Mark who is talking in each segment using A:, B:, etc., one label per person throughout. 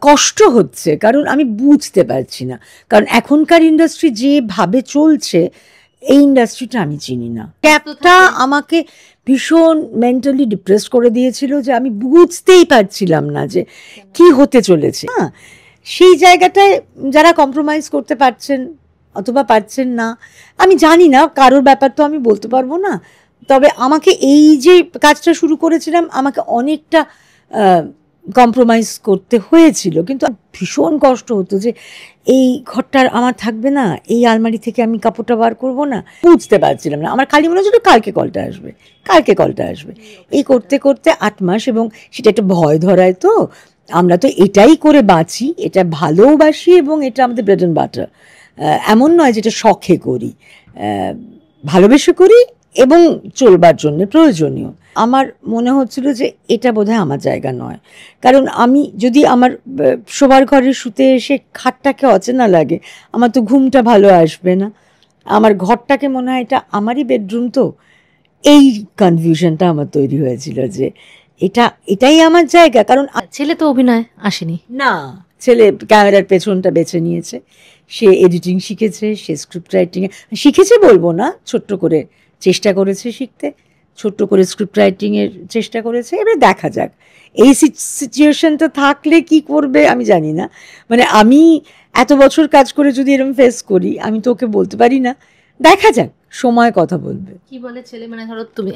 A: কষ্ট হচ্ছে, কারণ আমি বুঝতে পারছি না, কারণ এখনকার ইন্ডাস্ট্রি যেভাবে চলছে এই ইন্ডাস্ট্রিটা আমি চিনি না। ক্যাপটা আমাকে ভীষণ মেন্টালি ডিপ্রেস করে দিয়েছিল, যে আমি বুঝতেই পারছিলাম না যে কি হতে চলেছে। হ্যাঁ, সেই জায়গাটায় যারা কম্প্রোমাইজ করতে পারছেন অথবা পারছেন না, আমি জানি না, কারোর ব্যাপার তো আমি বলতে পারবো না। তবে আমাকে এই যে কাজটা শুরু করেছিলাম আমাকে অনেকটা কম্প্রোমাইজ করতে হয়েছিল, কিন্তু ভীষণ কষ্ট হতো যে এই ঘরটার আমার থাকবে না, এই আলমারি থেকে আমি কাপড়টা বার করবো না, বুঝতে পারছিলাম না। আমার খালি মনে হচ্ছিল কালকে কলটা আসবে, কালকে কলটা আসবে, এই করতে করতে 8 মাস। এবং সেটা একটা ভয় ধরায়, তো আমরা তো এটাই করে বাঁচি, এটা ভালোবাসি এবং এটা আমাদের ব্রেড অ্যান্ড বাটার। এমন নয় যেটা শখে করি, ভালোবেসে করি এবং চলবার জন্য প্রয়োজনীয়। আমার মনে হচ্ছিল যে এটা বোধহয় আমার জায়গা নয়, কারণ আমি যদি আমার শোবার ঘরে শুতে এসে খাটটাকে অচেনা লাগে, আমার তো ঘুমটা ভালো আসবে না। আমার ঘরটাকে মনে হয় এটা আমারই বেডরুম, তো এই কনফিউশনটা আমার তৈরি হয়েছিল যে এটাই আমার জায়গা। কারণ
B: ছেলে তো অভিনয় আসেনি
A: না, ছেলে ক্যামেরার পেছনটা বেছে নিয়েছে, সে এডিটিং শিখেছে, সে স্ক্রিপ্ট রাইটিং শিখেছে বলবো না, ছোট্ট করে চেষ্টা করেছে শিখতে, ছোট্ট করে স্ক্রিপ্ট রাইটিংয়ের চেষ্টা করেছে। এবার দেখা যাক এই সিচুয়েশনটা থাকলে কি করবে আমি জানি না। মানে আমি এত বছর কাজ করে যদি এরকম ফেস করি, আমি তো ওকে বলতে পারি না, দেখা যাক, সময় কথা বলবে।
B: কি বলে ছেলে? মানে ধরো তুমি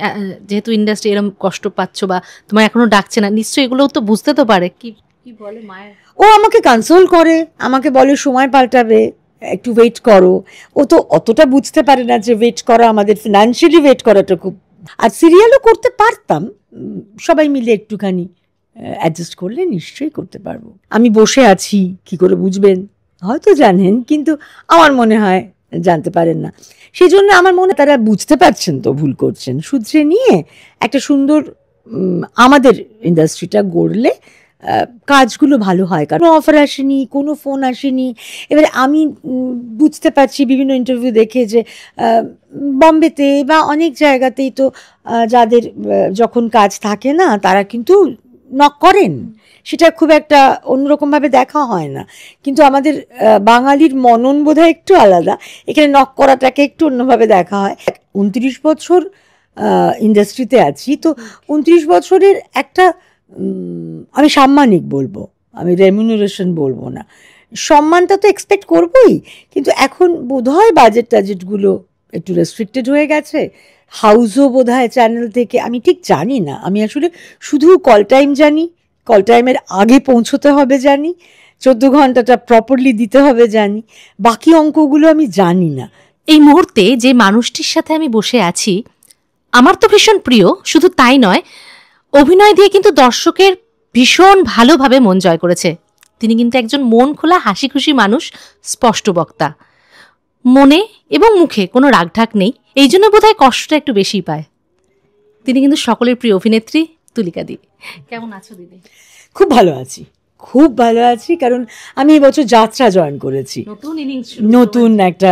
B: যেহেতু ইন্ডাস্ট্রি এরকম কষ্ট পাচ্ছ বা তোমার এখনো ডাকছে না, নিশ্চয়ই এগুলো তো বুঝতে তো পারে। কি কি বলে মায়ের?
A: ও আমাকে কনসোল করে, আমাকে বলে সময় পাল্টাবে, একটু ওয়েট করো। ও তো অতটা বুঝতে পারে না যে ওয়েট করা, আমাদের ফিনান্সিয়ালি ওয়েট করাটা খুব। আর সিরিয়ালও করতে পারতাম, সবাই মিলে একটুখানি অ্যাডজাস্ট করলে নিশ্চয়ই করতে পারবো। আমি বসে আছি কি করে বুঝবেন? হয়তো জানেন, কিন্তু আমার মনে হয় জানতে পারেন না। সেই জন্য আমার মনে তারা বুঝতে পারছেন, তো ভুল করছেন, শুধরে নিয়ে একটা সুন্দর আমাদের ইন্ডাস্ট্রিটা গড়লে কাজগুলো ভালো হয়। কারণ অফার আসেনি, কোনো ফোন আসেনি। এবারে আমি বুঝতে পারছি বিভিন্ন ইন্টারভিউ দেখে যে বম্বেতে বা অনেক জায়গাতেই তো যাদের যখন কাজ থাকে না তারা কিন্তু নক করেন, সেটা খুব একটা অন্যরকমভাবে দেখা হয় না। কিন্তু আমাদের বাঙালির মনন বোধহয় একটু আলাদা, এখানে নক করাটাকে একটু অন্যভাবে দেখা হয়। 29 বছর ইন্ডাস্ট্রিতে আছি, তো 29 বছরের একটা আমি সাম্মানিক বলবো, আমি রেমুনারেশন বলবো না, সম্মানটা তো এক্সপেক্ট করবোই। কিন্তু এখন বোধহয় টাজেটগুলো একটু রেস্ট্রিক্টেড হয়ে গেছে, হাউসও বোধহয় চ্যানেল থেকে, আমি ঠিক জানি না। আমি আসলে শুধু কল টাইম জানি, কল টাইমের আগে পৌঁছতে হবে জানি, 14 ঘন্টাটা প্রপারলি দিতে হবে জানি, বাকি অঙ্কগুলো আমি জানি না।
B: এই মুহূর্তে যে মানুষটির সাথে আমি বসে আছি আমার তো ভীষণ প্রিয়, শুধু তাই নয়, অভিনয় দিয়ে কিন্তু দর্শকের ভীষণ ভালোভাবে মন জয় করেছে। তিনি কিন্তু একজন মন খোলা হাসি খুশি মানুষ, স্পষ্ট বক্তা, মনে এবং মুখে কোনো রাগঢাক নেই, এই জন্য বোধহয় কষ্টটা একটু বেশি পায়। তিনি কিন্তু সকলের প্রিয় অভিনেত্রী তুলিকা দি। কেমন আছো দিদি?
A: খুব ভালো আছি, খুব ভালো আছি, কারণ আমি এবছর যাত্রা জয়েন করেছি, নতুন একটা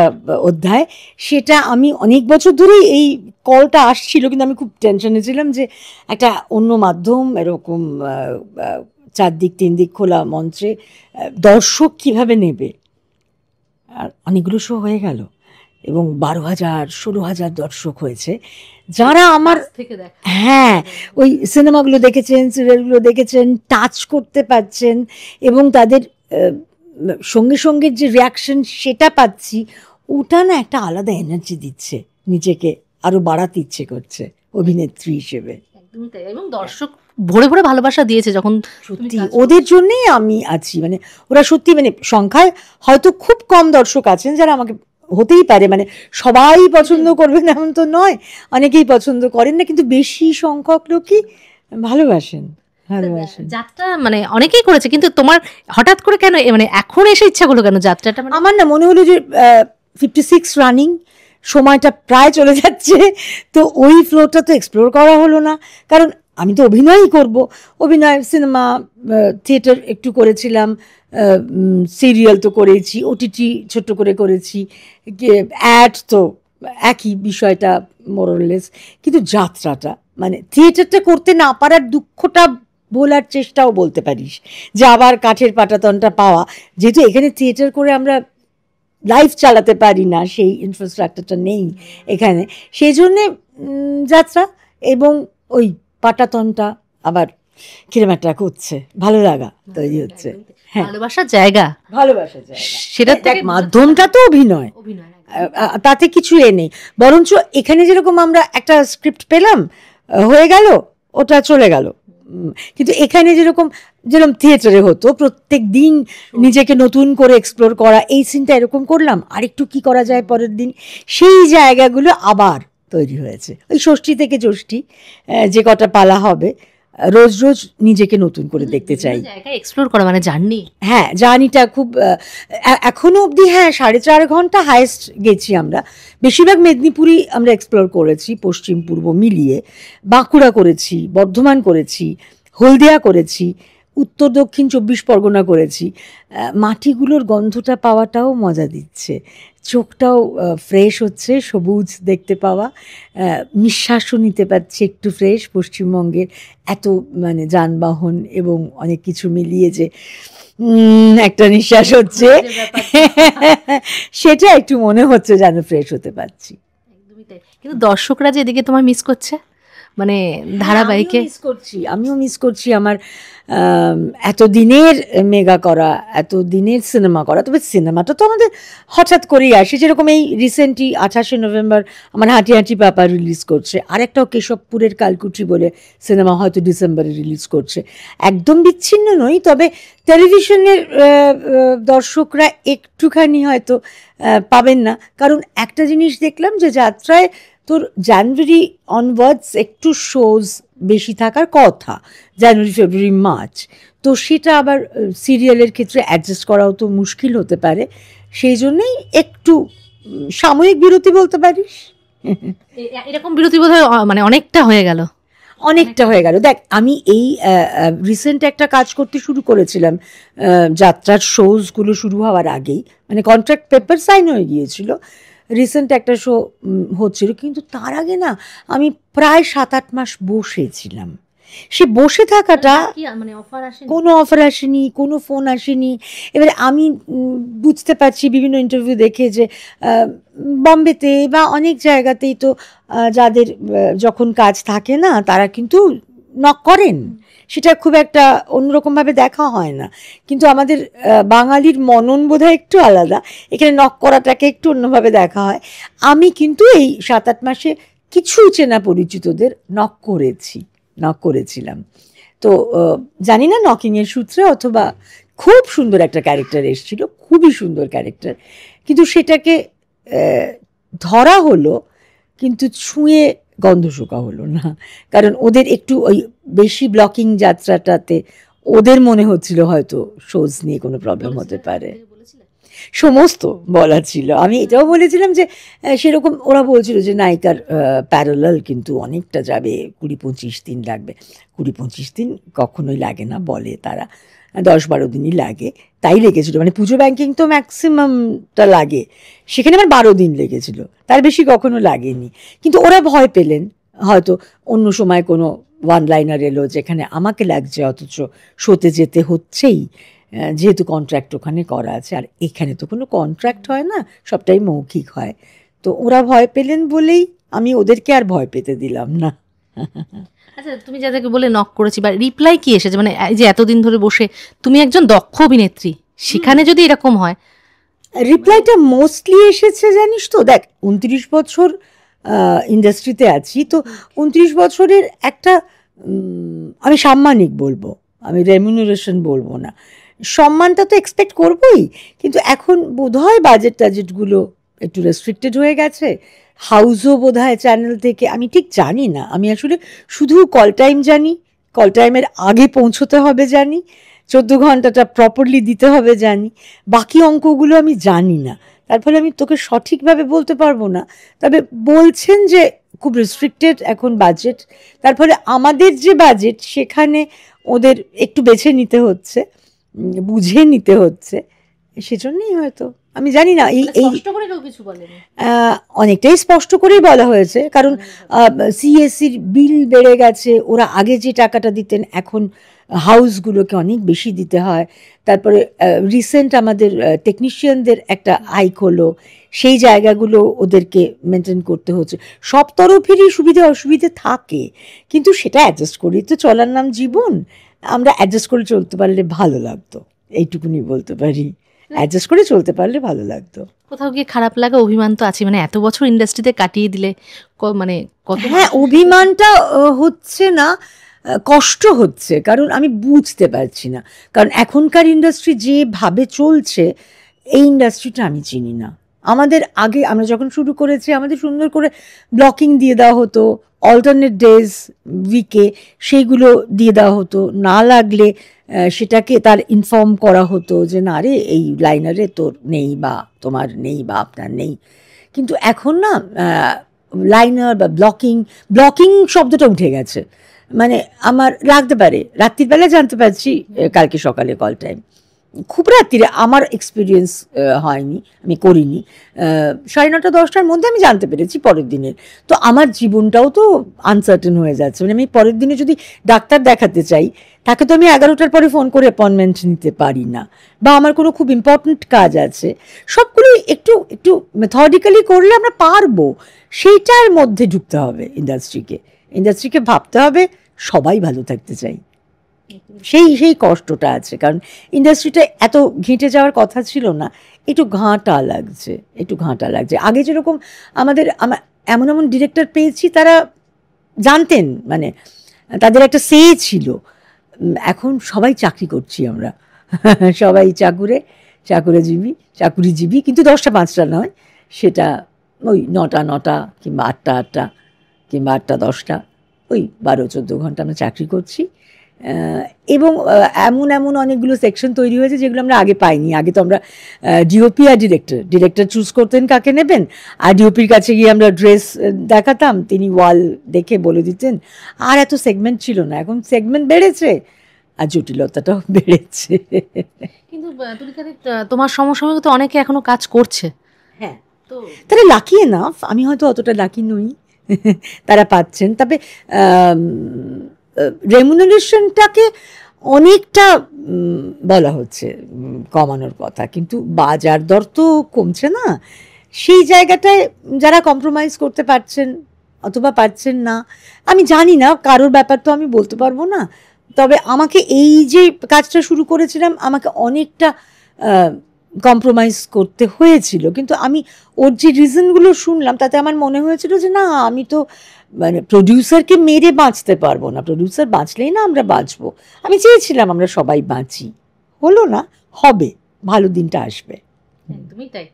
A: অধ্যায়। সেটা আমি অনেক বছর ধরেই এই কলটা আসছিল, কিন্তু আমি খুব টেনশনে ছিলাম যে একটা অন্য মাধ্যম, এরকম 4 দিক 3 দিক খোলা মঞ্চে দর্শক কিভাবে নেবে। আর অনেকগুলো শো হয়ে গেল এবং 12,000 16,000 দর্শক হয়েছে, যারা আমার হ্যাঁ ওই সিনেমাগুলো দেখেছেন, সিরিয়ালগুলো দেখেছেন, টাচ করতে পারছেন এবং তাদের সঙ্গে সঙ্গে যে রিয়াকশন সেটা পাচ্ছি, ওটা না একটা আলাদা এনার্জি দিচ্ছে, নিজেকে আরো বাড়াতে ইচ্ছে করছে অভিনেত্রী হিসেবে।
B: এবং দর্শক ভরে ভরে ভালোবাসা দিয়েছে, যখন
A: সত্যি ওদের জন্যেই আমি আছি। মানে ওরা সত্যি, মানে সংখ্যায় হয়তো খুব কম দর্শক আছেন যারা আমাকে, হতেই পারে, মানে সবাই পছন্দ করবেন এমন তো নয়, অনেকেই পছন্দ করেন না, কিন্তু বেশি সংখ্যক লোকই ভালোবাসেন।
B: যাত্রা মানে অনেকেই করেছে, কিন্তু তোমার হঠাৎ করে কেন মানে এখন এসে ইচ্ছা করলো কেন যাত্রাটা?
A: আমার না মনে হলো যে 56 রানিং, সময়টা প্রায় চলে যাচ্ছে, তো ওই ফ্লোটা তো এক্সপ্লোর করা হলো না। কারণ আমি তো অভিনয়ই করব, অভিনয়, সিনেমা, থিয়েটার একটু করেছিলাম, সিরিয়াল তো করেছি, ওটিটি ছোট্ট করে করেছি, অ্যাড তো একই বিষয়টা মোরলেস। কিন্তু যাত্রাটা, মানে থিয়েটারটা করতে না পারার দুঃখটা ভোলার চেষ্টাও বলতে পারিস, যে আবার কাঠের পাটাতনটা পাওয়া, যেহেতু এখানে থিয়েটার করে আমরা লাইফ চালাতে পারি না, সেই ইনফ্রাস্ট্রাকচারটা নেই এখানে, সেই জন্যে যাত্রা এবং ওই পাটাতনটা আবার কিরম একটা করছে, ভালো লাগা তৈরি হচ্ছে। হ্যাঁ,
B: ভালোবাসার জায়গা,
A: ভালোবাসার জায়গা,
B: সেটা
A: দেখ মাধ্যমটা তো অভিনয়, তাতে কিছু নেই, বরঞ্চ এখানে যেরকম আমরা একটা স্ক্রিপ্ট পেলাম, হয়ে গেল, ওটা চলে গেল, কিন্তু এখানে যেরকম থিয়েটারে হতো প্রত্যেক দিন নিজেকে নতুন করে এক্সপ্লোর করা, এই সিনটা এরকম করলাম, আরেকটু কি করা যায় পরের দিন, সেই জায়গাগুলো আবার তৈরি হয়েছে। ওই ষষ্ঠী থেকে ষষ্ঠী যে কটা পালা হবে, রোজ রোজ নিজেকে নতুন করে দেখতে চাই,
B: এক্সপ্লোর করা মানে জার্নি।
A: হ্যাঁ, জার্নিটা খুব এখনো অবধি, হ্যাঁ 4.5 ঘন্টা হাইয়েস্ট গেছি আমরা, বেশিরভাগ মেদিনীপুরই আমরা এক্সপ্লোর করেছি, পশ্চিম পূর্ব মিলিয়ে, বাঁকুড়া করেছি, বর্ধমান করেছি, হলদিয়া করেছি, উত্তর দক্ষিণ 24 পরগনা করেছি। মাটিগুলোর গন্ধটা পাওয়াটাও মজা দিচ্ছে, চোখটাও ফ্রেশ হচ্ছে, সবুজ দেখতে পাওয়া, নিঃশ্বাসও নিতে পারছি একটু ফ্রেশ, পশ্চিমবঙ্গের এত মানে যানবাহন এবং অনেক কিছু মিলিয়ে যে একটা নিঃশ্বাস হচ্ছে, সেটা একটু মনে হচ্ছে যেন ফ্রেশ হতে পারছি।
B: কিন্তু দর্শকরা যে এদিকে তোমার মিস করছে, মানে ধারাবাহিকে
A: আমিও মিস করছি আমার এত দিনের মেগা করা, এত দিনের সিনেমা করা। তবে সিনেমাটা তো আমাদের হঠাৎ করেই আসে, যেরকম এই রিসেন্টলি 28শে নভেম্বর আমার হাঁটি হাঁটি পাপা রিলিজ করছে, আরেকটাও কেশবপুরের কালকুচি বলে সিনেমা হয়তো ডিসেম্বরে রিলিজ করছে। একদম বিচ্ছিন্ন নই, তবে টেলিভিশনের দর্শকরা একটুখানি হয়তো পাবেন না, কারণ একটা জিনিস দেখলাম যে যাত্রায় তোর জানুয়ারি অনওয়ার্ডস একটু শোজ বেশি থাকার কথা, জানুয়ারি ফেব্রুয়ারি মার্চ, তো সেটা আবার সিরিয়ালের ক্ষেত্রে অ্যাডজাস্ট করাও তো মুশকিল হতে পারে, সেই জন্যই একটু সাময়িক বিরতি বলতে পারিস।
B: এরকম বিরতি বোধ হয় মানে অনেকটা হয়ে গেল,
A: দেখ আমি এই রিসেন্ট একটা কাজ করতে শুরু করেছিলাম যাত্রার শোজগুলো শুরু হওয়ার আগেই, মানে কন্ট্রাক্ট পেপার সাইন হয়ে গিয়েছিল, রিসেন্ট একটা শো হচ্ছিল, কিন্তু তার আগে না আমি প্রায় 7-8 মাস বসেছিলাম। সে বসে থাকাটা, কোনো অফার আসেনি, কোনো ফোন আসেনি। এবারে আমি বুঝতে পারছি বিভিন্ন ইন্টারভিউ দেখে যে বম্বেতে বা অনেক জায়গাতেই তো যাদের যখন কাজ থাকে না তারা কিন্তু নক করেন, সেটা খুব একটা অন্যরকমভাবে দেখা হয় না, কিন্তু আমাদের বাঙালির মনন বোধহয় একটু আলাদা, এখানে নক করাটাকে একটু অন্যভাবে দেখা হয়। আমি কিন্তু এই 7-8 মাসে কিছু চেনা পরিচিতদের নক করেছিলাম, তো জানি না নকিংয়ের সূত্রে অথবা খুব সুন্দর একটা ক্যারেক্টার এসেছিল, খুবই সুন্দর ক্যারেক্টার, কিন্তু সেটাকে ধরা হলো কিন্তু ছুঁয়ে গন্ধ শোকা হলো না, কারণ ওদের একটু ওই বেশি ব্লকিং যাত্রাটাতে ওদের মনে হচ্ছিল হয়তো শোজ নিয়ে কোনো প্রবলেম হতে পারে, সমস্ত বলা ছিল। আমি এটাও বলেছিলাম যে সেরকম ওরা বলছিল যে নায়িকার প্যারালাল কিন্তু অনেকটা যাবে, 20-25 দিন লাগবে। 20-25 দিন কখনোই লাগে না বলে তারা, 10-12 দিনই লাগে, তাই লেগেছিল, মানে পুজো ব্যাংকিং তো ম্যাক্সিমামটা লাগে, সেখানে আমার 12 দিন লেগেছিল, তার বেশি কখনো লাগেনি। কিন্তু ওরা ভয় পেলেন হয়তো অন্য সময় কোনো ওয়ান লাইনার এলো যেখানে আমাকে লাগছে, অথচ শোতে যেতে হচ্ছেই, যেহেতু কন্ট্রাক্ট ওখানে করা আছে, আর এখানে তো কোনো কন্ট্রাক্ট হয় না, সবটাই মৌখিক হয়, তো ওরা ভয় পেলেন বলেই আমি ওদেরকে আর ভয় পেতে দিলাম না।
B: আচ্ছা, তুমি যাদেরকে বলে নক করেছি বা রিপ্লাই কি এসেছে, মানে এই যে এতদিন ধরে বসে, তুমি একজন দক্ষ অভিনেত্রী, সেখানে যদি এরকম হয়,
A: রিপ্লাইটা মোস্টলি এসেছে জানিস তো, দেখ 29 বছর ইন্ডাস্ট্রিতে আছি, তো 29 বছরের একটা আমি সাম্মানিক বলবো, আমি রেমিউনারেশন বলবো না, সম্মানটা তো এক্সপেক্ট করবোই, কিন্তু এখন বোধহয় টাজেটগুলো একটু রেস্ট্রিক্টেড হয়ে গেছে, হাউসও বোধহয় চ্যানেল থেকে, আমি ঠিক জানি না, আমি আসলে শুধু কল টাইম জানি, কল টাইমের আগে পৌঁছতে হবে জানি, 14 ঘন্টাটা প্রপারলি দিতে হবে জানি, বাকি অঙ্কগুলো আমি জানি না, তার ফলে আমি তোকে সঠিকভাবে বলতে পারবো না। তবে বলছেন যে খুব রেস্ট্রিক্টেড এখন বাজেট, তার ফলে আমাদের যে বাজেট সেখানে ওদের একটু বেছে নিতে হচ্ছে, বুঝে নিতে হচ্ছে, সেজন্যই হয়তো, আমি জানি না। অনেকটাই স্পষ্ট করেই বলা হয়েছে, কারণ সিএসসির বিল বেড়ে গেছে, ওরা আগে যে টাকাটা দিতেন এখন হাউসগুলোকে অনেক বেশি দিতে হয়। তারপরে রিসেন্ট আমাদের টেকনিশিয়ানদের একটা হাইক হলো, সেই জায়গাগুলো ওদেরকে মেনটেন করতে হচ্ছে। সব তরফেরই সুবিধা অসুবিধে থাকে, কিন্তু সেটা অ্যাডজাস্ট করেই তো চলার নাম জীবন। আমরা অ্যাডজাস্ট করে চলতে পারলে ভালো লাগতো, এইটুকুনি বলতে পারি। অ্যাডজাস্ট করে চলতে পারলে ভালো লাগতো।
B: কোথাও গিয়ে খারাপ লাগা, অভিমান তো আছে, মানে এত বছর ইন্ডাস্ট্রিতে কাটিয়ে দিলে মানে কত।
A: হ্যাঁ, অভিমানটা হচ্ছে না, কষ্ট হচ্ছে, কারণ আমি বুঝতে পারছি না। কারণ এখনকার ইন্ডাস্ট্রি যেভাবে চলছে, এই ইন্ডাস্ট্রিটা আমি চিনি না। আমাদের আগে আমরা যখন শুরু করেছি, আমাদের সুন্দর করে ব্লকিং দিয়ে দেওয়া হতো, অল্টারনেট ডেজ উইকে সেইগুলো দিয়ে দেওয়া হতো। না লাগলে সেটাকে তার ইনফর্ম করা হতো যে না রে, এই লাইনারে তোর নেই বা তোমার নেই বা আপনার নেই। কিন্তু এখন না, লাইনার বা ব্লকিং শব্দটা উঠে গেছে। মানে আমার লাগতে পারে রাত্রির বেলা জানতে পারছি কালকে সকালে কল টাইম, খুব রাত্রিরে আমার এক্সপিরিয়েন্স হয়নি, আমি করিনি। 9:30 10টার মধ্যে আমি জানতে পেরেছি পরের দিনের। তো আমার জীবনটাও তো আনসার্টেন হয়ে যাচ্ছে। মানে আমি পরের দিনে যদি ডাক্তার দেখাতে চাই, তাকে তো আমি 11টার পরে ফোন করে অ্যাপয়েন্টমেন্ট নিতে পারি না, বা আমার কোনো খুব ইম্পর্ট্যান্ট কাজ আছে। সবগুলো একটু একটু মেথডিক্যালি করলে আমরা পারবো। সেইটার মধ্যে ঢুকতে হবে ইন্ডাস্ট্রিকে ভাবতে হবে সবাই ভালো থাকতে চাই। সেই কষ্টটা আছে, কারণ ইন্ডাস্ট্রিটা এত ঘেঁটে যাওয়ার কথা ছিল না, একটু ঘাঁটা লাগছে। আগে যেরকম আমার এমন ডিরেক্টর পেয়েছি, তারা জানতেন, মানে তাদের একটা সে ছিল। এখন সবাই চাকরি করছি আমরা, সবাই চাকুরিজীবী, কিন্তু 10টা 5টা নয়, সেটা ওই 9টা কিংবা 8টা কিংবা 8টা 10টা, ওই 12-14 ঘন্টা আমরা চাকরি করছি। এবং এমন অনেকগুলো সেকশন তৈরি হয়েছে যেগুলো আমরা আগে পাইনি। আগে তো আমরা ডিওপি আর ডিরেক্টর চুজ করতেন কাকে নেবেন, আর ডিওপির কাছে গিয়ে আমরা ড্রেস দেখাতাম, তিনি ওয়াল দেখে বলে দিতেন। আর এত সেগমেন্ট ছিল না, এখন সেগমেন্ট বেড়েছে আর জটিলতাটাও বেড়েছে।
B: কিন্তু তোমার সমসাময়িক তো অনেকে এখনো কাজ করছে।
A: হ্যাঁ, তো তারা লাকি এনাফ, আমি হয়তো অতটা লাকি নই, তারা পাচ্ছেন। তবে রেমুনারেশনটাকে অনেকটা বলা হচ্ছে কমানোর কথা, কিন্তু বাজার দর তো কমছে না। সেই জায়গাটায় যারা কম্প্রোমাইজ করতে পারছেন অথবা পারছেন না, আমি জানি না, কারোর ব্যাপার তো আমি বলতে পারবো না। তবে আমাকে এই যে কাজটা শুরু করেছিলাম, আমাকে অনেকটা কম্প্রোমাইজ করতে হয়েছিল, কিন্তু আমি ওর যে রিজনগুলো শুনলাম, তাতে আমার মনে হয়েছিল যে না, আমি তো মানে প্রডিউসারকে মেরে বাঁচতে পারবো না, প্রডিউসার বাঁচলেই না আমরা বাঁচবো। আমি চেয়েছিলাম আমরা সবাই বাঁচি, হলো না, হবে, ভালো দিনটা আসবে।
B: তুমি তাই,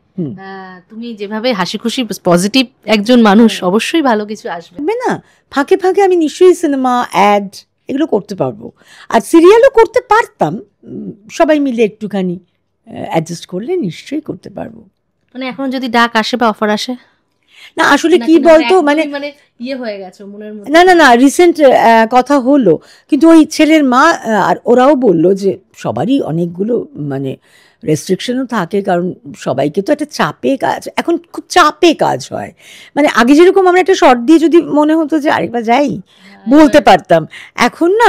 B: তুমি যেভাবে হাসি খুশি পজিটিভ একজন মানুষ, অবশ্যই ভালো কিছু আসবে
A: না। ফাঁকে আমি নিশ্চয়ই সিনেমা, অ্যাড এগুলো করতে পারবো, আর সিরিয়ালও করতে পারতাম। সবাই মিলে একটুখানি অ্যাডজাস্ট করলে নিশ্চয়ই করতে পারবো।
B: মানে এখন যদি ডাক আসে বা অফার আসে,
A: না আসলে কি বলতো, মানে
B: ইয়ে হয়ে গেছে মনের মধ্যে।
A: না রিসেন্ট কথা হলো, কিন্তু ওই ছেলের মা আর ওরাও বললো যে সবারই অনেকগুলো মানে রেস্ট্রিকশনও থাকে, কারণ সবাইকে তো একটা চাপে কাজ, এখন খুব চাপে কাজ হয়। মানে আগে যেরকম আমরা একটা শর্ট দিয়ে যদি মনে হতো যে আরেকবার যাই, বলতে পারতাম। এখন না,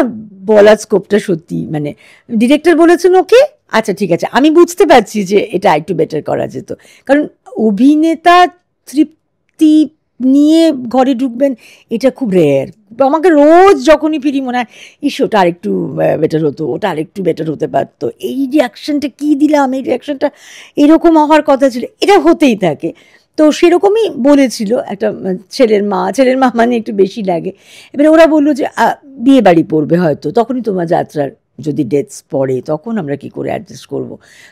A: বলার স্কোপটা সত্যি, মানে ডিরেক্টর বলেছেন ওকে, আচ্ছা ঠিক আছে, আমি বুঝতে পারছি যে এটা একটু বেটার করা যেত। কারণ অভিনেতা তৃপ্তি নিয়ে ঘরে ঢুকবেন, এটা খুব রেয়ার। আমাকে রোজ যখনই ফিরি মনে হয়, ইস ওটা আরেকটু বেটার হতো, ওটা আরেকটু বেটার হতে পারতো, এই রিয়াকশনটা কী দিলাম, এই রিয়াকশনটা এরকম হওয়ার কথা ছিল, এটা হতেই থাকে। তো সেরকমই বলেছিল একটা ছেলের মা মানে একটু বেশি লাগে। এবারে ওরা বললো যে বিয়ে বাড়ি পড়বে হয়তো, তখনই তোমার যাত্রার যদি ডেটস পড়ে, তখন আমরা কি করে অ্যাডজাস্ট করব।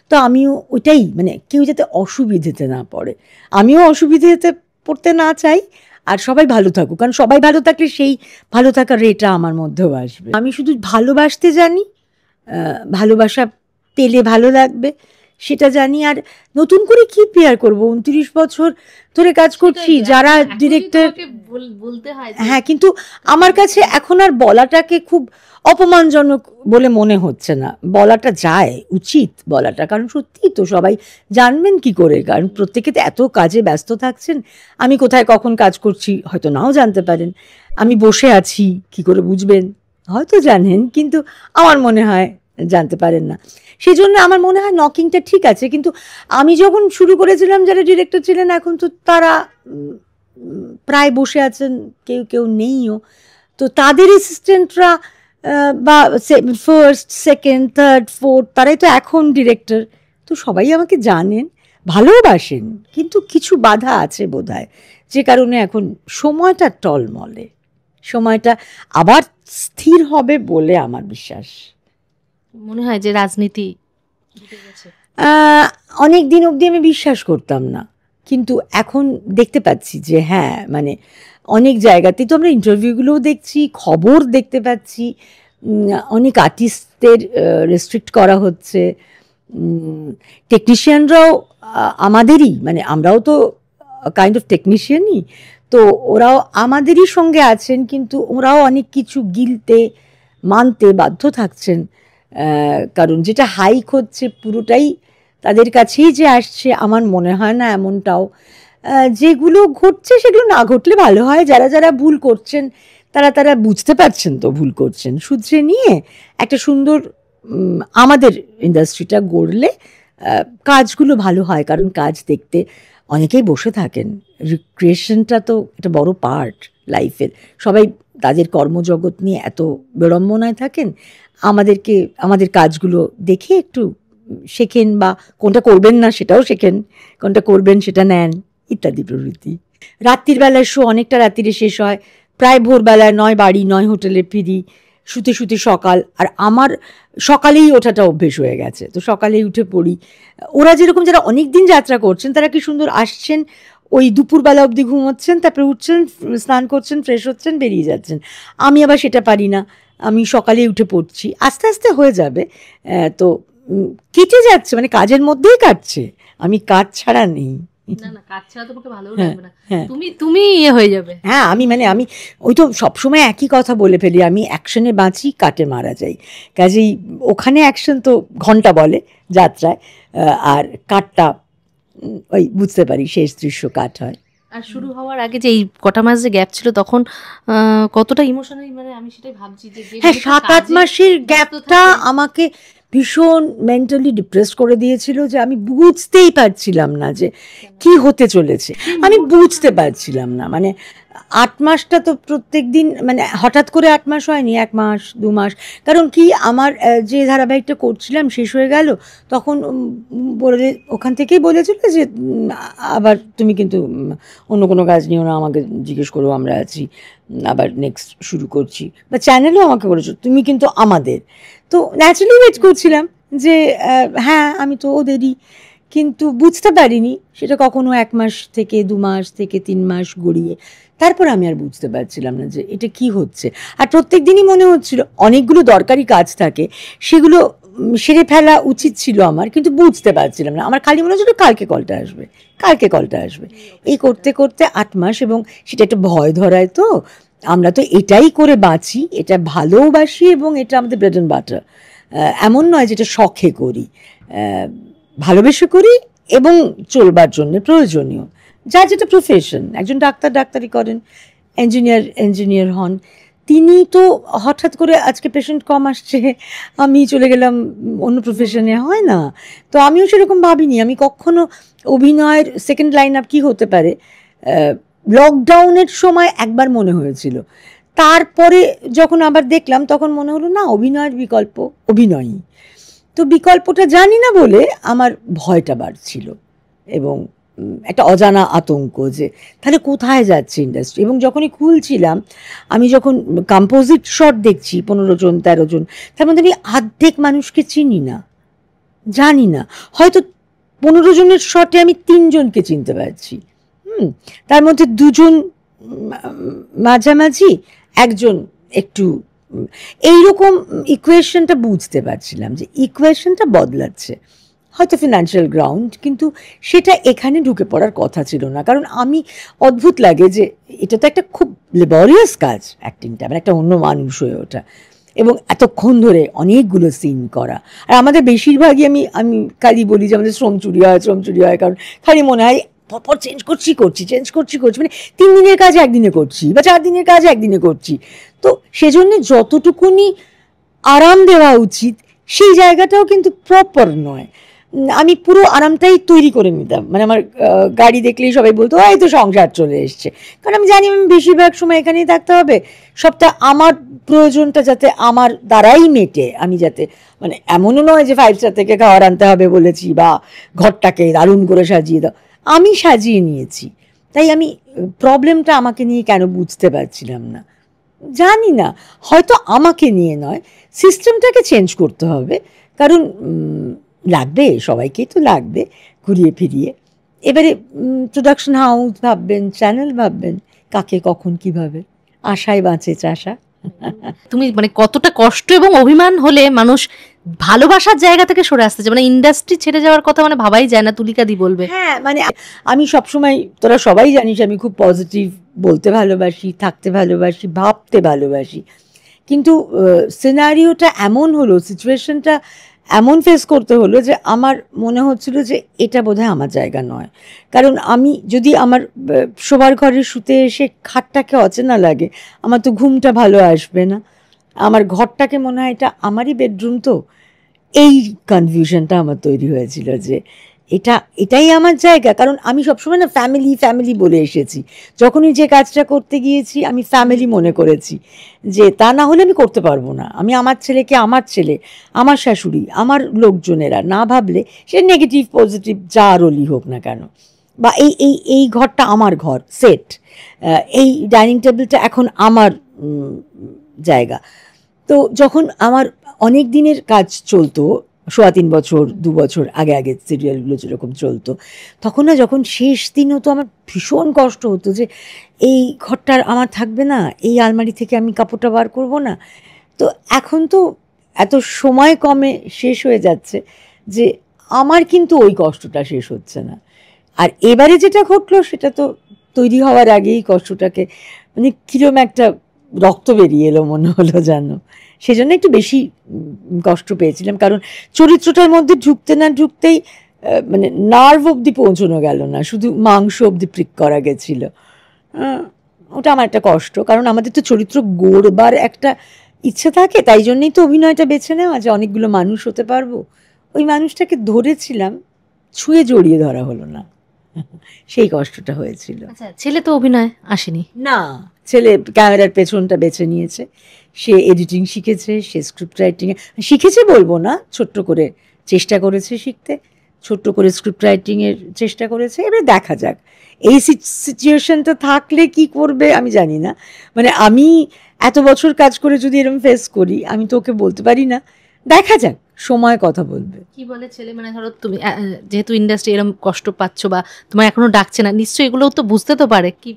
A: তো আমিও ওইটাই, মানে কেউ যাতে অসুবিধেতে না পড়ে, আমিও অসুবিধেতে পড়তে না চাই, আর সবাই ভালো থাকুক, কারণ সবাই ভালো থাকলে সেই ভালো থাকার রেটা আমার মধ্যেও আসবে। আমি শুধু ভালোবাসতে জানি, ভালোবাসা পেলে ভালো লাগবে সেটা জানি। আর নতুন করে কি প্রেয়ার করবো, 29 বছর ধরে কাজ করছি, যারা ডিরেক্টর
B: বলতে হয়,
A: হ্যাঁ, কিন্তু আমার কাছে এখন আর বলাটাকে খুব অপমানজনক বলে মনে হচ্ছে না। বলাটা যায়, উচিত বলাটা, কারণ সত্যি তো সবাই জানবেন কি করে, কারণ প্রত্যেকে তো এত কাজে ব্যস্ত থাকছেন। আমি কোথায় কখন কাজ করছি হয়তো নাও জানতে পারেন, আমি বসে আছি কি করে বুঝবেন, হয়তো জানেন, কিন্তু আমার মনে হয় জানতে পারেন না। সেই জন্য আমার মনে হয় নকিংটা ঠিক আছে। কিন্তু আমি যখন শুরু করেছিলাম, যারা ডিরেক্টর ছিলেন এখন তো তারা প্রায় বসে আছেন, কেউ কেউ নেইও। তো তাদের অ্যাসিস্ট্যান্টরা বা ফার্স্ট সেকেন্ড থার্ড ফোর্থ তারাই তো এখন ডিরেক্টর। তো সবাই আমাকে জানেন, ভালোবাসেন, কিন্তু কিছু বাধা আছে বোধহয়, যে কারণে এখন সময়টা টলমলে, সময়টা আবার স্থির হবে বলে আমার বিশ্বাস।
B: মনে হয় যে রাজনীতি
A: অনেক দিন অবধি আমি বিশ্বাস করতাম না, কিন্তু এখন দেখতে পাচ্ছি যে হ্যাঁ, মানে অনেক জায়গাতেই তো আমরা ইন্টারভিউগুলোও দেখছি, খবর দেখতে পাচ্ছি, অনেক আর্টিস্টদের রেস্ট্রিক্ট করা হচ্ছে, টেকনিশিয়ানরাও আমাদেরই, মানে আমরাও তো কাইন্ড অফ টেকনিশিয়ানই, তো ওরাও আমাদেরই সঙ্গে আছেন, কিন্তু ওরাও অনেক কিছু গিলতে মানতে বাধ্য থাকছেন, কারণ যেটা হাইক হচ্ছে পুরোটাই তাদের কাছেই যে আসছে আমার মনে হয় না এমনটাও। যেগুলো ঘটছে সেগুলো না ঘটলে ভালো হয়। যারা যারা ভুল করছেন তারা বুঝতে পারছেন, তো ভুল করছেন শুধরে নিয়ে একটা সুন্দর আমাদের ইন্ডাস্ট্রিটা গড়লে কাজগুলো ভালো হয়। কারণ কাজ দেখতে অনেকেই বসে থাকেন, রিক্রিয়েশনটা তো একটা বড় পার্ট লাইফের। সবাই তাদের কর্মজগৎ নিয়ে এত বিড়ম্বনায় থাকেন, আমাদেরকে আমাদের কাজগুলো দেখে একটু শেখেন, বা কোনটা করবেন না সেটাও শেখেন, কোনটা করবেন সেটা নেন, ইত্যাদি প্রভৃতি। রাত্রির বেলার শো অনেকটা রাত্রিরে শেষ হয়, প্রায় ভোরবেলায় নয় বাড়ি নয় হোটেলে ফিরি, শুতে শুতে সকাল। আর আমার সকালেই ওঠাটা অভ্যেস হয়ে গেছে, তো সকালেই উঠে পড়ি। ওরা যেরকম যারা অনেক দিন যাত্রা করছেন তারা কি সুন্দর আসছেন, ওই দুপুরবেলা অবধি ঘুমোচ্ছেন, তারপরে উঠছেন, স্নান করছেন, ফ্রেশ হচ্ছেন, বেরিয়ে যাচ্ছেন। আমি আবার সেটা পারি না, আমি সকালেই উঠে পড়ছি, আস্তে আস্তে হয়ে যাবে। তো কেটে যাচ্ছে, মানে কাজের মধ্যেই কাটছে, আমি কাজ ছাড়া নেই।
B: কাজ ছাড়া তোমাকে ভালো লাগবে না, তুমি ইয়ে হয়ে যাবে।
A: হ্যাঁ, আমি ওই তো সবসময় একই কথা বলে ফেলি, আমি অ্যাকশনে বাঁচি, কাটে মারা যাই। কাজেই ওখানে অ্যাকশন তো ঘন্টা বলে যাত্রায়, আর কাটটা ওই বুঝতে পারি শেষ দৃশ্য কাট হয়।
B: আর শুরু হওয়ার আগে যে এই কটা মাস যে গ্যাপ ছিল তখন কতটা ইমোশনালি, মানে আমি সেটাই ভাবছি যে
A: হ্যাঁ, 7-8 মাসের গ্যাপটা আমাকে ভীষণ মেন্টালি ডিপ্রেস করে দিয়েছিল, যে আমি বুঝতেই পারছিলাম না যে কি হতে চলেছে, আমি বুঝতে পারছিলাম না। মানে 8 মাসটা তো প্রত্যেক দিন, মানে হঠাৎ করে 8 মাস হয়নি, 1 মাস 2 মাস। কারণ কি আমার যে ধারাবাহিকটা করছিলাম শেষ হয়ে গেল, তখন বলে ওখান থেকেই বলেছিল যে আবার তুমি কিন্তু অন্য কোনো কাজ নিও না, আমাকে জিজ্ঞেস করো, আমরা আছি, আবার নেক্সট শুরু করছি। বা চ্যানেলও আমাকে বলেছো তুমি কিন্তু আমাদের। তো ন্যাচারালি ওয়েট করছিলাম যে হ্যাঁ আমি তো ওদেরই, কিন্তু বুঝতে পারিনি সেটা কখনো 1 মাস থেকে 2 মাস থেকে 3 মাস গড়িয়ে, তারপর আমি আর বুঝতে পারছিলাম না যে এটা কি হচ্ছে। আর প্রত্যেক দিনই মনে হচ্ছিল অনেকগুলো দরকারি কাজ থাকে, সেগুলো সেরে ফেলা উচিত ছিল আমার, কিন্তু বুঝতে পারছিলাম না। আমার খালি মনে হচ্ছিল কালকে কলটা আসবে, কালকে কলটা আসবে, এই করতে করতে 8 মাস। এবং সেটা একটা ভয় ধরায়, তো আমরা তো এটাই করে বাঁচি, এটা ভালোবাসি, এবং এটা আমাদের ব্রেড অ্যান্ড বাটার। এমন নয় যেটা শখে করি, ভালোবেসে করি এবং চলবার জন্য প্রয়োজনীয়। যার যেটা প্রফেশন, একজন ডাক্তারি করেন, ইঞ্জিনিয়ার হন, তিনি তো হঠাৎ করে আজকে পেশেন্ট কম আসছে আমি চলে গেলাম অন্য প্রফেশনে, হয় না। তো আমিও সেরকম ভাবিনি, আমি কখনো অভিনয়ের সেকেন্ড লাইন আপ কী হতে পারে। লকডাউনের সময় একবার মনে হয়েছিল, তারপরে যখন আবার দেখলাম তখন মনে হলো না, অভিনয়ের বিকল্প অভিনয়ই। তো বিকল্পটা জানি না বলে আমার ভয়টা বাড়ছিল, এবং একটা অজানা আতঙ্ক যে তাহলে কোথায় যাচ্ছে ইন্ডাস্ট্রি। এবং যখনই খুলছিলাম, আমি যখন কম্পোজিট শট দেখছি 15 জন 13 জন, তার মধ্যে আমি অর্ধেক মানুষকে চিনি না, জানি না। হয়তো 15 জনের শটে আমি 3 জনকে চিনতে পারছি, তার মধ্যে 2 জন মাঝামাঝি, 1 জন একটু, এইরকম ইকুয়েশনটা বুঝতে পারছিলাম যে ইকুয়েশনটা বদলাচ্ছে, হয়তো ফিনান্সিয়াল গ্রাউন্ড, কিন্তু সেটা এখানে ঢুকে পড়ার কথা ছিল না। কারণ আমি অদ্ভুত লাগে যে এটা তো একটা খুব লেবরিয়াস কাজ, অ্যাক্টিংটা, মানে একটা অন্য মানুষ হয়ে ওঠা, এবং এতক্ষণ ধরে অনেকগুলো সিন করা। আর আমাদের বেশিরভাগই আমি খালি বলি যে আমাদের শ্রম চুরি হয়, কারণ খালি মনে হয় পরপর চেঞ্জ করছি, মানে 3 দিনের কাজ একদিনে করছি বা 4 দিনের কাজ একদিনে করছি। তো সেজন্য যতটুকুনি আরাম দেওয়া উচিত সেই জায়গাটাও কিন্তু প্রপার নয়। আমি পুরো আরামটাই তৈরি করে নিতাম, মানে আমার গাড়ি দেখলেই সবাই বলতো এই তো সংসার চলে এসছে, কারণ আমি জানি আমি বেশিরভাগ সময় এখানেই থাকতে হবে, সবটা আমার প্রয়োজনটা যাতে আমার দ্বারাই মেটে, আমি যাতে মানে এমনও নয় যে 5 স্টার থেকে খাবার আনতে হবে বলেছি বা ঘরটাকে দারুণ করে সাজিয়ে দাও, আমি সাজিয়ে নিয়েছি। তাই আমি প্রবলেমটা আমাকে নিয়ে কেন বুঝতে পারছিলাম না, জানি না, হয়তো আমাকে নিয়ে নয়, সিস্টেমটাকে চেঞ্জ করতে হবে, কারণ লাগবে, সবাইকেই তো লাগবে ঘুরিয়ে ফিরিয়ে। এবারে প্রোডাকশন হাউস ভাববেন, চ্যানেল ভাববেন, কাকে কখন কিভাবে, আশায় বাঁচে চাষা।
B: তুমি মানে কতটা কষ্ট এবং অভিমান হলে মানুষ ভালোবাসার জায়গা থেকে সরে আসতে চায়, মানে ইন্ডাস্ট্রি ছেড়ে যাওয়ার কথা মানে ভাবাই যায় না। তুলিকা দি বলবে।
A: হ্যাঁ, মানে আমি সবসময়, তোরা সবাই জানিস আমি খুব পজিটিভ, বলতে ভালোবাসি, থাকতে ভালোবাসি, ভাবতে ভালোবাসি, কিন্তু সিনারিওটা এমন হলো, সিচুয়েশনটা এমন ফেস করতে হলো যে আমার মনে হচ্ছিল যে এটা বোধহয় আমার জায়গা নয়। কারণ আমি যদি আমার শোবার ঘরে শুতে এসে খাটটাকে অচেনা লাগে, আমার তো ঘুমটা ভালো আসবে না, আমার ঘরটাকে মনে হয় এটা আমারই বেডরুম, তো এই কনফিউশনটা আমার তৈরি হয়েছিল যে এটাই আমার জায়গা। কারণ আমি সবসময় না ফ্যামিলি বলে এসেছি, যখনই যে কাজটা করতে গিয়েছি আমি ফ্যামিলি মনে করেছি, যে তা না হলে আমি করতে পারবো না। আমি আমার ছেলেকে, আমার ছেলে, আমার শাশুড়ি, আমার লোকজনেরা না ভাবলে, সে নেগেটিভ পজিটিভ যা রোলই হোক না কেন, বা এই ঘরটা আমার ঘর সেট, এই ডাইনিং টেবিলটা এখন আমার জায়গা। তো যখন আমার অনেক দিনের কাজ চলতো, 3.25 বছর 2 বছর আগে সিরিয়ালগুলো যেরকম চলতো, তখন না যখন শেষ দিন হতো আমার ভীষণ কষ্ট হতো যে এই ঘরটা আমার থাকবে না, এই আলমারি থেকে আমি কাপড়টা বার করব না। তো এখন তো এত সময় কমে শেষ হয়ে যাচ্ছে যে আমার কিন্তু ওই কষ্টটা শেষ হচ্ছে না। আর এবারে যেটা ঘটলো সেটা তো তৈরি হওয়ার আগেই কষ্টটাকে মানে কিরম একটা রক্ত বেরিয়ে এলো মনে হলো, জানো, সেজন্য একটু বেশি কষ্ট পেয়েছিলাম। কারণ চরিত্রটার মধ্যে ঢুকতে না ঢুকতেই মানে নার্ভ অবধি পৌঁছানো গেল না, শুধু মাংস অবধি প্রিক করা গেছিল। ওটা আমার একটা কষ্ট, কারণ আমাদের তো চরিত্র গড়বার একটা ইচ্ছে থাকে, তাই জন্যই তো অভিনয়টা বেছে নেওয়া, যে অনেকগুলো মানুষ হতে পারবো। ওই মানুষটাকে ধরেছিলাম, ছুঁয়ে জড়িয়ে ধরা হলো না, সেই কষ্টটা হয়েছিল।
B: আচ্ছা, ছেলে তো অভিনয় আসেনি?
A: না, ছেলে ক্যামেরার পেছনটা বেছে নিয়েছে, সে এডিটিং শিখেছে, সে স্ক্রিপ্ট রাইটিং শিখেছে বলবো না, ছোট্ট করে চেষ্টা করেছে শিখতে, ছোট্ট করে স্ক্রিপ্ট রাইটিংয়ের চেষ্টা করেছে। এবার দেখা যাক, এই সিচুয়েশনটা থাকলে কি করবে আমি জানি না, মানে আমি এত বছর কাজ করে যদি এরকম ফেস করি, আমি তো ওকে বলতে পারি না, দেখা যাক, সময় কথা বলবে।
B: কি বলে ছেলে? মানে ধরো তুমি যেহেতু ইন্ডাস্ট্রি এরকম কষ্ট পাচ্ছ বা তোমার এখনো ডাকছে না, নিশ্চয়ই এগুলো তো বুঝতে তো পারে। কি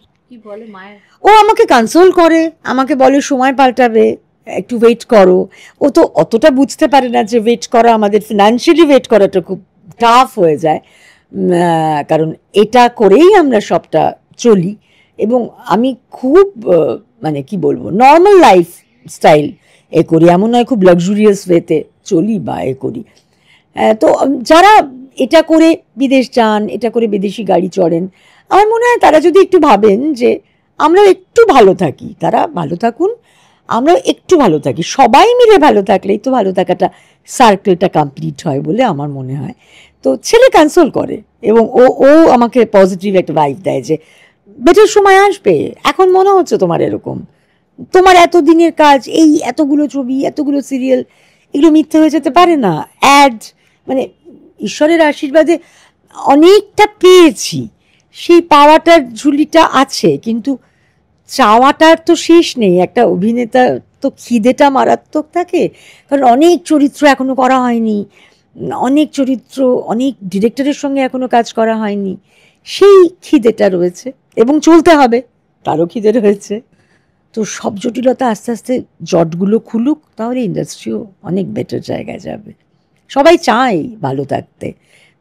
B: বলে মায়ের?
A: ও আমাকে কনসোল করে, আমাকে বলে সময় পাল্টাবে, একটু ওয়েট করো। ও তো অতটা বুঝতে পারে না যে ওয়েট করা, আমাদের ফিনান্সিয়ালি ওয়েট করাটা খুব টাফ হয়ে যায়, কারণ এটা করেই আমরা সবটা চলি। এবং আমি খুব মানে কি বলবো, নর্মাল লাইফ স্টাইল এ করি, এমন নয় খুব লাক্সুরিয়াস ওয়েতে চলি বা এ করি। তো যারা এটা করে বিদেশ যান, এটা করে বিদেশি গাড়ি চড়েন, আমার মনে হয় তারা যদি একটু ভাবেন যে আমরা একটু ভালো থাকি, তারা ভালো থাকুন, আমরা একটু ভালো থাকি, সবাই মিলে ভালো থাকলেই তো ভালো থাকাটা সার্কেলটা কমপ্লিট হয় বলে আমার মনে হয়। তো ছেলে কনসোল করে এবং ও আমাকে পজিটিভ একটা ভাইব দেয় যে বেটার সময় আসবে, এখন মনে হচ্ছে তোমার এরকম, তোমার এত দিনের কাজ, এই এতগুলো ছবি, এতগুলো সিরিয়াল, এগুলো মিথ্যে হয়ে যেতে পারে না। অ্যাড মানে ঈশ্বরের আশীর্বাদে অনেকটা পেয়েছি, সেই পাওয়াটার ঝুলিটা আছে, কিন্তু চাওয়াটার তো শেষ নেই। একটা অভিনেতা তো খিদেটা মারাত্মক থাকে, কারণ অনেক চরিত্র এখনো করা হয়নি, অনেক চরিত্র অনেক ডিরেক্টরের সঙ্গে এখনো কাজ করা হয়নি, সেই খিদেটা রয়েছে এবং চলতে হবে, তারও খিদে রয়েছে। তো সব জটিলতা আস্তে আস্তে জটগুলো খুলুক, তাহলে ইন্ডাস্ট্রিও অনেক বেটার জায়গায় যাবে। সবাই চায় ভালো থাকতে,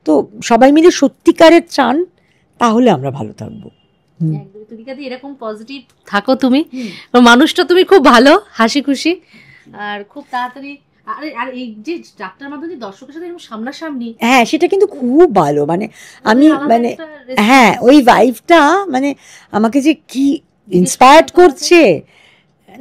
A: তো সবাই মিলে সত্যিকারের চান, তাহলে আমরা ভালো থাকবো।
B: এরকম পজিটিভ থাকো তুমি, মানুষটা তুমি খুব ভালো, হাসি খুশি, আর খুব তাড়াতাড়ি আর এই যে ডাক্তার মাধবী দর্শকের সাথে এরকম সামনাসামনি,
A: হ্যাঁ সেটা কিন্তু খুব ভালো, মানে আমি
B: আলাদা
A: মানে
B: একটা response।
A: হ্যাঁ ওই ভাইবটা মানে আমাকে যে কি ইন্সপায়ার্ড করছে,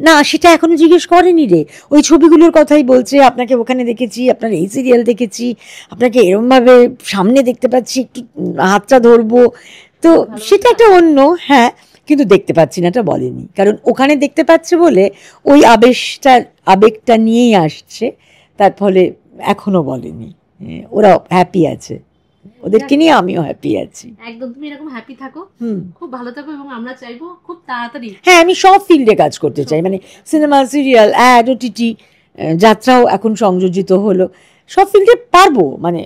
A: না সেটা এখনো জিজ্ঞেস করেনি রে, ওই ছবিগুলোর কথাই বলছে, আপনাকে ওখানে দেখেছি, আপনার এই সিরিয়াল দেখেছি, আপনাকে এরমভাবে সামনে দেখতে পাচ্ছি, একটু হাতটা ধরবো, তো সেটা একটা অন্য, হ্যাঁ কিন্তু দেখতে পাচ্ছি না এটা বলেনি, কারণ ওখানে দেখতে পাচ্ছে বলে ওই আবেগটা নিয়েই আসছে, তার ফলে এখনো বলেনি। ওরা হ্যাপি আছে, ওদেরকে নিয়ে আমিও হ্যাপি আছি।
B: একদম তুমি এরকম হ্যাপি থাকো,
A: হুম,
B: খুব ভালো থাকো, এবং আমরা চাইবো খুব তাড়াতাড়ি।
A: হ্যাঁ আমি সব ফিল্ডে কাজ করতে চাই, মানে সিনেমা, সিরিয়াল, অ্যাড, ওটিটি, যাত্রাও এখন সংযোজিত হলো, সব ফিল্ডে পারবো, মানে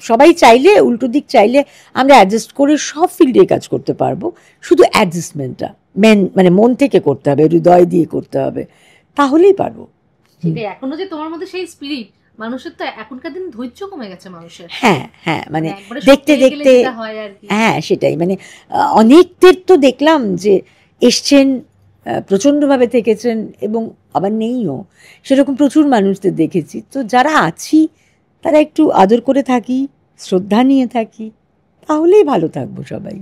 A: সবাই চাইলে, উল্টো দিক চাইলে আমরা অ্যাডজাস্ট করে সব ফিল্ডে কাজ করতে পারবো, শুধু অ্যাডজাস্টমেন্টটা মানে মন থেকে করতে হবে, হৃদয় দিয়ে করতে হবে, তাহলেই পারবো।
B: সেটাই, এখনো যে তোমার মধ্যে সেই স্পিরিট, মানুষের তো এখনকার দিন ধৈর্য কমে গেছে মানুষের,
A: হ্যাঁ হ্যাঁ মানে
B: একবারে
A: দেখতে
B: সব পেয়ে গেলে
A: দেখতে,
B: যেটা হয় আর কি।
A: হ্যাঁ সেটাই, মানে অনেকদের তো দেখলাম যে এসছেন, প্রচণ্ডভাবে থেকেছেন এবং আবার নেইও, সেরকম প্রচুর মানুষদের দেখেছি, তো যারা আছি তারা একটু আদর করে থাকি, শ্রদ্ধা নিয়ে থাকি, তাহলেই ভালো থাকবো সবাই।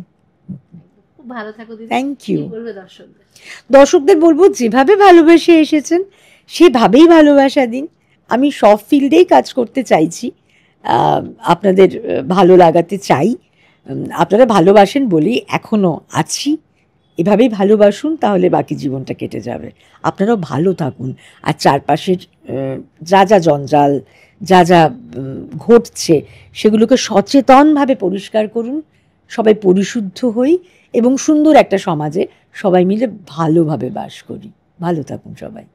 B: খুব ভালো থাকো দিদি।
A: Thank you.
B: কি বলবে দর্শকদের?
A: দর্শকদের বলবো যেভাবে ভালোবেসে এসেছেন সেভাবেই ভালোবাসা দিন, আমি সব ফিল্ডেই কাজ করতে চাইছি, আপনাদের ভালো লাগাতে চাই, আপনারা ভালোবাসেন বলেই এখনও আছি, এভাবেই ভালোবাসুন, তাহলে বাকি জীবনটা কেটে যাবে। আপনারাও ভালো থাকুন, আর চারপাশের যা যা জঞ্জাল, যা যা ঘটছে সেগুলোকে সচেতনভাবে পরিষ্কার করুন, সবাই পরিশুদ্ধ হই এবং সুন্দর একটা সমাজে সবাই মিলে ভালোভাবে বাস করি। ভালো থাকুন সবাই।